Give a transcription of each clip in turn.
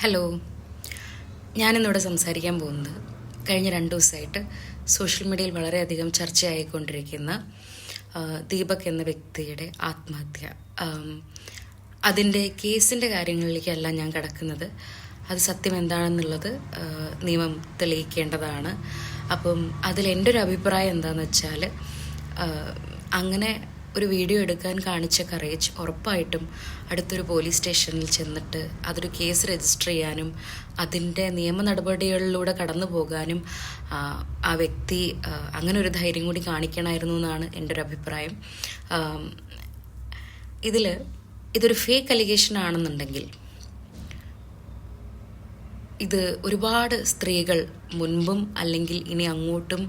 Hello, ഞാനിന്നിവിടെ സംസാരിക്കാൻ പോകുന്നത് കഴിഞ്ഞ 2 ദിവസമായിട്ട് സോഷ്യൽ മീഡിയയിൽ വളരെയധികം ചർച്ചയായിക്കൊണ്ടിരിക്കുന്ന ദീപക് എന്ന വ്യക്തിയുടെ ആത്മഹത്യ. അതിൻ്റെ കേസിൻ്റെ കാര്യങ്ങളിലേക്കല്ല ഞാൻ കടക്കുന്നത്. അത് സത്യം എന്താണെന്നുള്ളത് നിയമം തെളിയിക്കേണ്ടതാണ്. അപ്പം അതിലെൻ്റെ ഒരു അഭിപ്രായം എന്താണെന്ന് വെച്ചാൽ, അങ്ങനെ ഒരു വീഡിയോ എടുക്കാൻ കാണിച്ച കറേജ് ഉറപ്പായിട്ടും അടുത്തൊരു പോലീസ് സ്റ്റേഷനിൽ ചെന്നിട്ട് അതൊരു കേസ് രജിസ്റ്റർ ചെയ്യാനും അതിൻ്റെ നിയമ നടപടികളിലൂടെ കടന്നു പോകാനും ആ വ്യക്തി അങ്ങനെ ഒരു ധൈര്യം കൂടി കാണിക്കണമായിരുന്നു എന്നാണ് എൻ്റെ ഒരു അഭിപ്രായം. ഇതൊരു ഫേക്ക് അലിഗേഷൻ ആണെന്നുണ്ടെങ്കിൽ ഇത് ഒരുപാട് സ്ത്രീകൾ മുൻപും അല്ലെങ്കിൽ ഇനി അങ്ങോട്ടും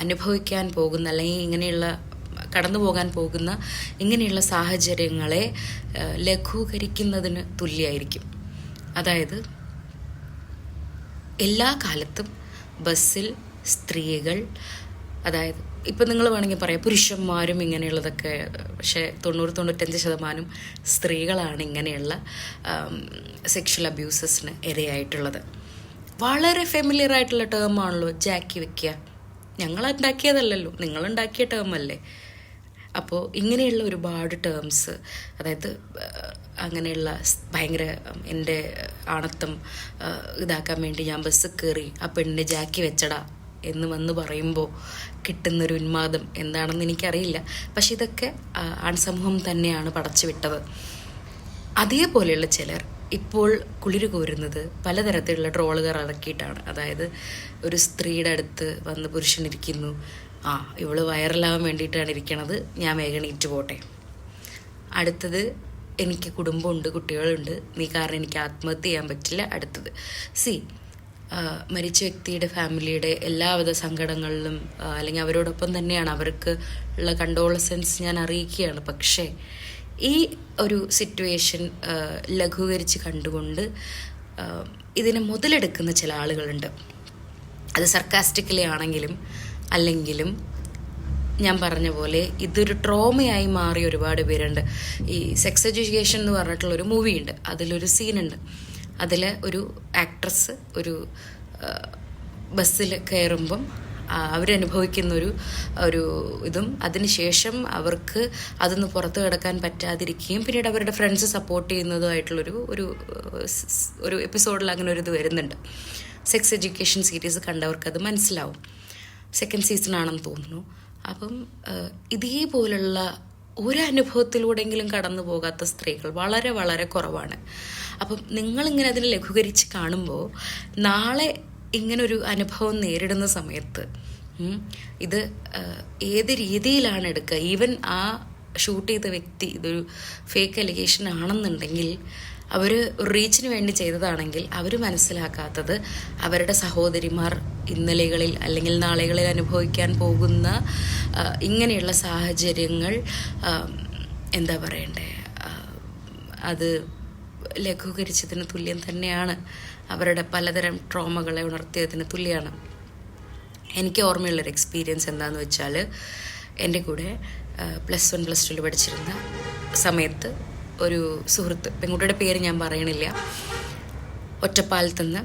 അനുഭവിക്കാൻ പോകുന്ന അല്ലെങ്കിൽ ഇങ്ങനെയുള്ള കടന്നു പോകാൻ പോകുന്ന ഇങ്ങനെയുള്ള സാഹചര്യങ്ങളെ ലഘൂകരിക്കുന്നതിന് തുല്യമായിരിക്കും. അതായത് എല്ലാ കാലത്തും ബസ്സിൽ സ്ത്രീകൾ, അതായത് ഇപ്പം നിങ്ങൾ വേണമെങ്കിൽ പറയാം പുരുഷന്മാരും ഇങ്ങനെയുള്ളതൊക്കെ, പക്ഷേ 90-95% സ്ത്രീകളാണ് ഇങ്ങനെയുള്ള സെക്ഷൽ അബ്യൂസസിന് ഇരയായിട്ടുള്ളത്. വളരെ ഫെമിലിയർ ആയിട്ടുള്ള ടേമാണല്ലോ ജാക്കി വെക്കുക. ഞങ്ങളുണ്ടാക്കിയതല്ലല്ലോ, നിങ്ങളുണ്ടാക്കിയ ടേമല്ലേ. അപ്പോൾ ഇങ്ങനെയുള്ള ഒരുപാട് ടേംസ്, അതായത് അങ്ങനെയുള്ള ഭയങ്കര എൻ്റെ ആണത്തം ഇതാക്കാൻ വേണ്ടി ഞാൻ ബസ് കയറി ആ പെണ്ണിനെ ജാക്കി വെച്ചടാ എന്ന് വന്ന് പറയുമ്പോൾ കിട്ടുന്നൊരു ഉന്മാദം എന്താണെന്ന് എനിക്കറിയില്ല. പക്ഷെ ഇതൊക്കെ ആൺസമൂഹം തന്നെയാണ് പടച്ചു വിട്ടത്. അതേപോലെയുള്ള ചിലർ ഇപ്പോൾ കുളിര് കോരുന്നത് പലതരത്തിലുള്ള ട്രോളുകൾ ഇറക്കിയിട്ടാണ്. അതായത് ഒരു സ്ത്രീയുടെ അടുത്ത് വന്ന് പുരുഷനിരിക്കുന്നു, ഇവള് വൈറലാവാൻ വേണ്ടിയിട്ടാണ് ഇരിക്കണത്, ഞാൻ വേഗം എണീറ്റ് പോട്ടെ. അടുത്തത്, എനിക്ക് കുടുംബമുണ്ട്, കുട്ടികളുണ്ട്, നീ കാരണം എനിക്ക് ആത്മഹത്യ ചെയ്യാൻ പറ്റില്ല. അടുത്തത്, മരിച്ച വ്യക്തിയുടെ ഫാമിലിയുടെ എല്ലാവിധ സങ്കടങ്ങളിലും അല്ലെങ്കിൽ അവരോടൊപ്പം തന്നെയാണ്, അവർക്ക് ഉള്ള കണ്ടോളസൻസ് ഞാൻ അറിയിക്കുകയാണ്. പക്ഷേ ഈ ഒരു സിറ്റുവേഷൻ ലഘൂകരിച്ച് കണ്ടുകൊണ്ട് ഇതിനെ മുതലെടുക്കുന്ന ചില ആളുകളുണ്ട്. അത് സർക്കാസ്റ്റിക്കലി ആണെങ്കിലും അല്ലെങ്കിലും ഞാൻ പറഞ്ഞ പോലെ ഇതൊരു ട്രോമയായി മാറിയ ഒരുപാട് പേരുണ്ട്. ഈ സെക്സ് എഡ്യൂക്കേഷൻ എന്ന് പറഞ്ഞിട്ടുള്ളൊരു മൂവിയുണ്ട്, അതിലൊരു സീനുണ്ട്. അതിൽ ഒരു ആക്ട്രസ് ഒരു ബസ്സിൽ കയറുമ്പം അവരനുഭവിക്കുന്ന ഒരു ഇതും അതിനുശേഷം അവർക്ക് അതൊന്ന് പുറത്ത് കിടക്കാൻ പറ്റാതിരിക്കുകയും പിന്നീട് അവരുടെ ഫ്രണ്ട്സ് സപ്പോർട്ട് ചെയ്യുന്നതുമായിട്ടുള്ളൊരു ഒരു എപ്പിസോഡിൽ അങ്ങനെ ഒരു ഇത് വരുന്നുണ്ട്. സെക്സ് എഡ്യൂക്കേഷൻ സീരീസ് കണ്ടവർക്കത് മനസ്സിലാവും. 2nd സീസൺ ആണെന്ന് തോന്നുന്നു. അപ്പം ഇതേപോലുള്ള ഒരു അനുഭവത്തിലൂടെങ്കിലും കടന്നു പോകാത്ത സ്ത്രീകൾ വളരെ വളരെ കുറവാണ്. അപ്പം നിങ്ങളിങ്ങനെ അതിനെ ലഘൂകരിച്ച് കാണുമ്പോൾ നാളെ ഇങ്ങനൊരു അനുഭവം നേരിടുന്ന സമയത്ത് ഇത് ഏത് രീതിയിലാണ് എടുക്കുക, ഈവൻ ആ ഷൂട്ട് ചെയ്ത വ്യക്തി ഇതൊരു ഫേക്ക് അലിഗേഷൻ ആണെന്നുണ്ടെങ്കിൽ, അവർ റീച്ചിന് വേണ്ടി ചെയ്തതാണെങ്കിൽ അവർ മനസ്സിലാക്കാത്തത് അവരുടെ സഹോദരിമാർ ഇന്നലെകളിൽ അല്ലെങ്കിൽ നാളെകളിൽ അനുഭവിക്കാൻ പോകുന്ന ഇങ്ങനെയുള്ള സാഹചര്യങ്ങൾ എന്താ പറയണ്ടേ, അത് ലഘൂകരിച്ചതിന് തുല്യം തന്നെയാണ്. അവരുടെ പലതരം ട്രോമകളെ ഉണർത്തിയതിന് തുല്യമാണ്. എനിക്ക് ഓർമ്മയുള്ളൊരു എക്സ്പീരിയൻസ് എന്താണെന്ന് വെച്ചാൽ, എൻ്റെ കൂടെ +1 +2 പഠിച്ചിരുന്ന സമയത്ത് ഒരു സുഹൃത്ത്, പെൺകുട്ടിയുടെ പേര് ഞാൻ പറയണില്ല, ഒറ്റപ്പാലത്തു നിന്ന്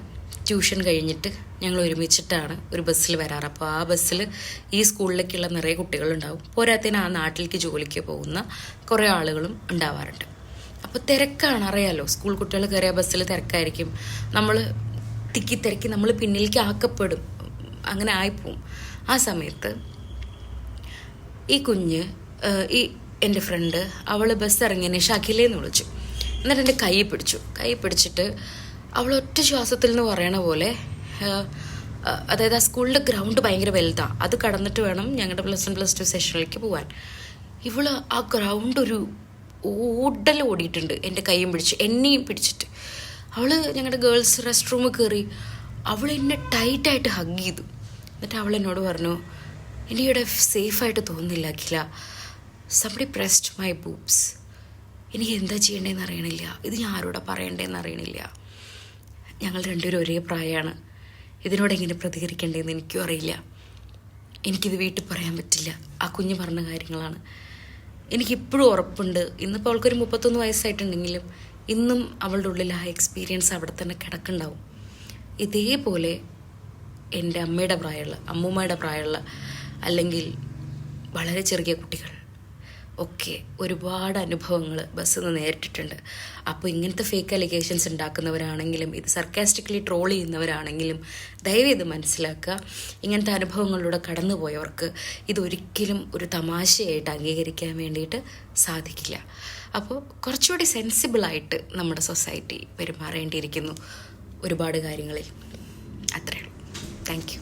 ട്യൂഷൻ കഴിഞ്ഞിട്ട് ഞങ്ങൾ ഒരുമിച്ചിട്ടാണ് ഒരു ബസ്സിൽ വരാറ്. അപ്പോൾ ആ ബസ്സിൽ ഈ സ്കൂളിലേക്കുള്ള നിറയെ കുട്ടികളുണ്ടാവും. പോരാത്തതിന് ആ നാട്ടിലേക്ക് ജോലിക്ക് പോകുന്ന കുറേ ആളുകളും ഉണ്ടാവാറുണ്ട്. അപ്പോൾ തിരക്കാണ്, അറിയാലോ, സ്കൂൾ കുട്ടികൾ കയറിയ ബസ്സിൽ തിരക്കായിരിക്കും. നമ്മൾ തിരക്കി നമ്മൾ പിന്നിലേക്ക് ആക്കപ്പെടും, അങ്ങനെ ആയിപ്പോവും. ആ സമയത്ത് ഈ കുഞ്ഞ്, ഈ എൻ്റെ ഫ്രണ്ട്, അവൾ ബസ് ഇറങ്ങിയതിന് ഷാക്കിലേന്ന് വിളിച്ചു. എന്നിട്ട് എൻ്റെ കൈ പിടിച്ചിട്ട് അവൾ ഒറ്റ ശ്വാസത്തിൽ എന്ന് പറയണ പോലെ, അതായത് ആ സ്കൂളിൻ്റെ ഗ്രൗണ്ട് ഭയങ്കര വലുതാണ്, അത് കടന്നിട്ട് വേണം ഞങ്ങളുടെ +1 +2 സെഷനിലേക്ക് പോകാൻ. ഇവള് ആ ഗ്രൗണ്ട് ഒരു ഓടിയിട്ടുണ്ട്, എൻ്റെ കൈയും പിടിച്ച് എന്നെയും പിടിച്ചിട്ട്. അവൾ ഞങ്ങളുടെ ഗേൾസ് റെസ്റ്റ് റൂമിൽ കയറി അവൾ എന്നെ ടൈറ്റായിട്ട് ഹഗ് ചെയ്തു. എന്നിട്ട് അവൾ എന്നോട് പറഞ്ഞു, എനിക്കിവിടെ സേഫായിട്ട് തോന്നുന്നില്ല അഖില, സംബഡി പ്രസ്ഡ് മൈ ബൂബ്സ്. എനിക്ക് എന്താ ചെയ്യേണ്ടതെന്ന് അറിയണില്ല, ഇത് ഞാൻ ആരോടാ പറയണ്ടേന്ന് അറിയണില്ല. ഞങ്ങൾ രണ്ടുപേരും ഒരേ പ്രായമാണ്, ഇതിനോട് എങ്ങനെ പ്രതികരിക്കേണ്ടതെന്ന് എനിക്കും അറിയില്ല. എനിക്കിത് വീട്ടിൽ പറയാൻ പറ്റില്ല. ആ കുഞ്ഞ് പറഞ്ഞ കാര്യങ്ങളാണ്. എനിക്കിപ്പോഴും ഉറപ്പുണ്ട്, ഇന്നിപ്പോൾ അവൾക്കൊരു 31 വയസ്സായിട്ടുണ്ടെങ്കിലും ഇന്നും അവളുടെ ഉള്ളിൽ ആ എക്സ്പീരിയൻസ് അവിടെ തന്നെ കിടക്കുന്നുണ്ടാവും. ഇതേപോലെ എൻ്റെ അമ്മയുടെ പ്രായമുള്ള, അമ്മൂമ്മയുടെ പ്രായമുള്ള, അല്ലെങ്കിൽ വളരെ ചെറിയ കുട്ടികൾ ഒക്കെ ഒരുപാട് അനുഭവങ്ങൾ ബസ്സിൽ നിന്ന് നേരിട്ടിട്ടുണ്ട്. അപ്പോൾ ഇങ്ങനത്തെ ഫേക്ക് അലിഗേഷൻസ് ഉണ്ടാക്കുന്നവരാണെങ്കിലും ഇത് സർക്കാസ്റ്റിക്കലി ട്രോൾ ചെയ്യുന്നവരാണെങ്കിലും ദയവ് ഇത് മനസ്സിലാക്കുക. ഇങ്ങനത്തെ അനുഭവങ്ങളിലൂടെ കടന്നുപോയവർക്ക് ഇതൊരിക്കലും ഒരു തമാശയായിട്ട് അംഗീകരിക്കാൻ വേണ്ടിയിട്ട് സാധിക്കില്ല. അപ്പോൾ കുറച്ചുകൂടി സെൻസിബിളായിട്ട് നമ്മുടെ സൊസൈറ്റി പെരുമാറേണ്ടിയിരിക്കുന്നു ഒരുപാട് കാര്യങ്ങളിൽ. അത്രയേ ഉള്ളൂ. Thank you.